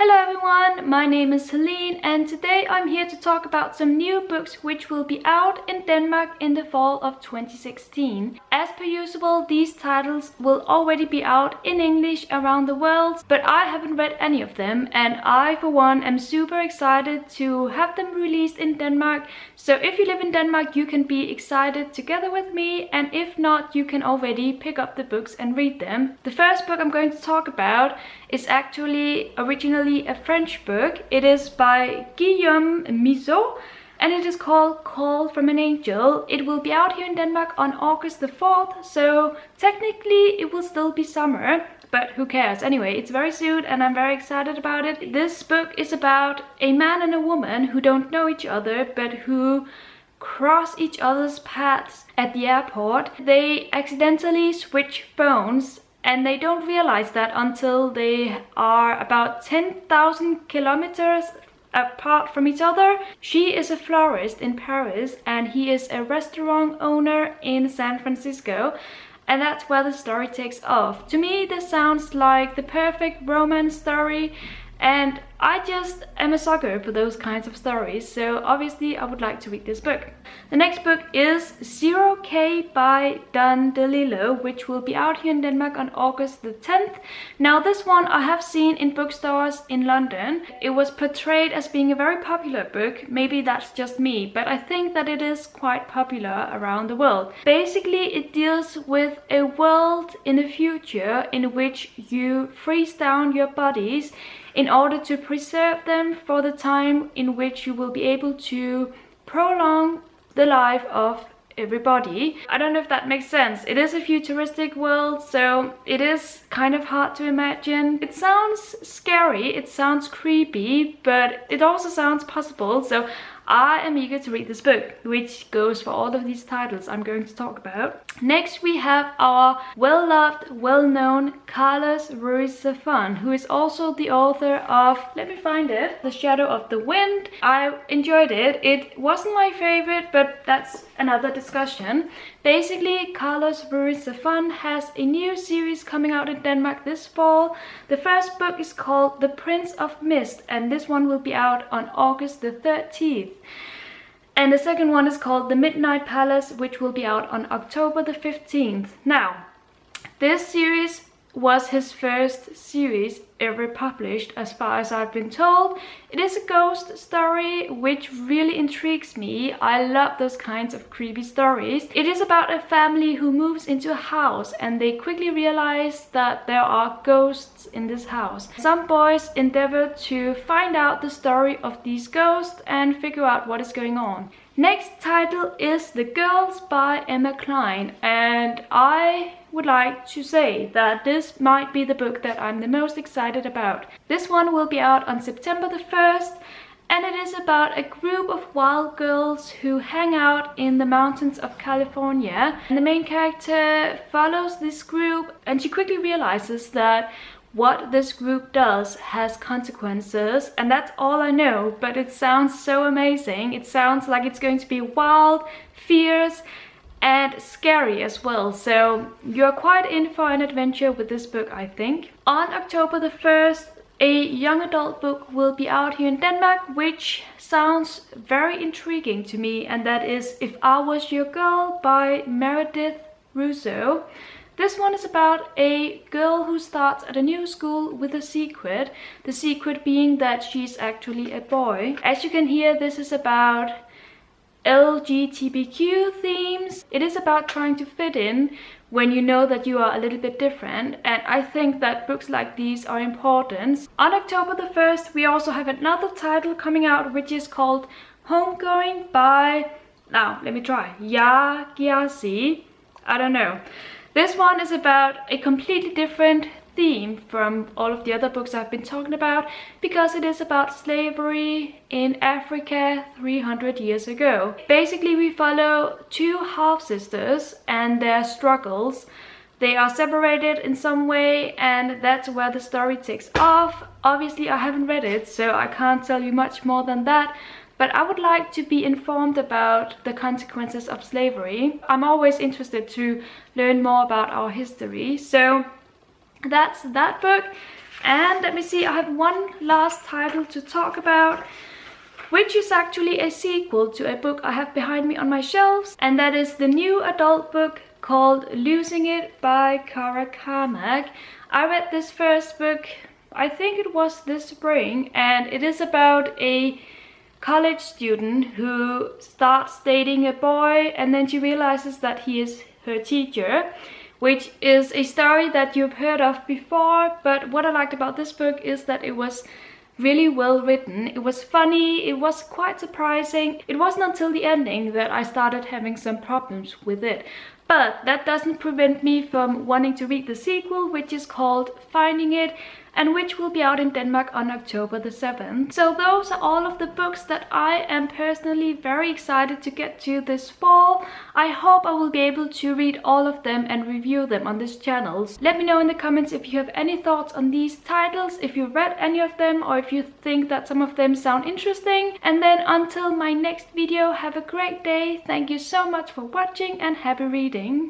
Hello everyone, my name is Helene and today I'm here to talk about some new books which will be out in Denmark in the fall of 2016. As per usual, these titles will already be out in English around the world, but I haven't read any of them and I for one am super excited to have them released in Denmark. So if you live in Denmark you can be excited together with me, and if not you can already pick up the books and read them. The first book I'm going to talk about is actually originally a French book. It is by Guillaume Mizeau and it is called Call from an Angel. It will be out here in Denmark on August the 4th, so technically it will still be summer, but who cares? Anyway, it's very soon and I'm very excited about it. This book is about a man and a woman who don't know each other but who cross each other's paths at the airport. They accidentally switch phones and they don't realize that until they are about 10,000 kilometers apart from each other. She is a florist in Paris and he is a restaurant owner in San Francisco. And that's where the story takes off. To me, this sounds like the perfect romance story, and I just am a sucker for those kinds of stories, so obviously I would like to read this book. The next book is 0K by Don DeLillo, which will be out here in Denmark on August the 10th. Now this one I have seen in bookstores in London. It was portrayed as being a very popular book. Maybe that's just me, but I think that it is quite popular around the world. Basically it deals with a world in the future in which you freeze down your bodies in order to preserve them for the time in which you will be able to prolong the life of everybody. I don't know if that makes sense. It is a futuristic world, so it is kind of hard to imagine. It sounds scary, it sounds creepy, but it also sounds possible, so I am eager to read this book, which goes for all of these titles I'm going to talk about. Next we have our well-loved, well-known Carlos Ruiz-Zafón, who is also the author of, let me find it, The Shadow of the Wind. I enjoyed it. It wasn't my favorite, but that's another discussion. Basically, Carlos Ruiz-Zafón has a new series coming out in Denmark this fall. The first book is called The Prince of Mist, and this one will be out on August the 13th. And the second one is called The Midnight Palace, which will be out on October the 15th. Now, this series was his first series ever published, as far as I've been told. It is a ghost story, which really intrigues me. I love those kinds of creepy stories. It is about a family who moves into a house and they quickly realize that there are ghosts in this house. Some boys endeavor to find out the story of these ghosts and figure out what is going on. Next title is The Girls by Emma Cline, and I would like to say that this might be the book that I'm the most excited about. This one will be out on September the 1st, and it is about a group of wild girls who hang out in the mountains of California. And the main character follows this group and she quickly realizes that what this group does has consequences, and that's all I know, but it sounds so amazing. It sounds like it's going to be wild, fierce and scary as well, so you're quite in for an adventure with this book, I think. On October the 1st, a young adult book will be out here in Denmark, which sounds very intriguing to me, and that is If I Was Your Girl by Meredith Russo. This one is about a girl who starts at a new school with a secret. The secret being that she's actually a boy. As you can hear, this is about LGBTQ themes. It is about trying to fit in when you know that you are a little bit different, and I think that books like these are important. On October the 1st, we also have another title coming out, which is called Homegoing by, now let me try, Ya Gyasi. I don't know. This one is about a completely different theme from all of the other books I've been talking about, because it is about slavery in Africa 300 years ago. Basically, we follow two half-sisters and their struggles. They are separated in some way, and that's where the story takes off. Obviously, I haven't read it, so I can't tell you much more than that. But I would like to be informed about the consequences of slavery. I'm always interested to learn more about our history. So that's that book. And let me see, I have one last title to talk about, which is actually a sequel to a book I have behind me on my shelves, and that is the new adult book called Losing It by Kara Carmack. I read this first book, I think it was this spring, and it is about a college student who starts dating a boy and then she realizes that he is her teacher, which is a story that you've heard of before. But what I liked about this book is that it was really well written. It was funny, it was quite surprising. It wasn't until the ending that I started having some problems with it. But that doesn't prevent me from wanting to read the sequel, which is called Finding It, and which will be out in Denmark on October the 7th. So those are all of the books that I am personally very excited to get to this fall. I hope I will be able to read all of them and review them on this channel. Let me know in the comments if you have any thoughts on these titles, if you've read any of them, or if you think that some of them sound interesting. And then until my next video, have a great day. Thank you so much for watching and happy reading.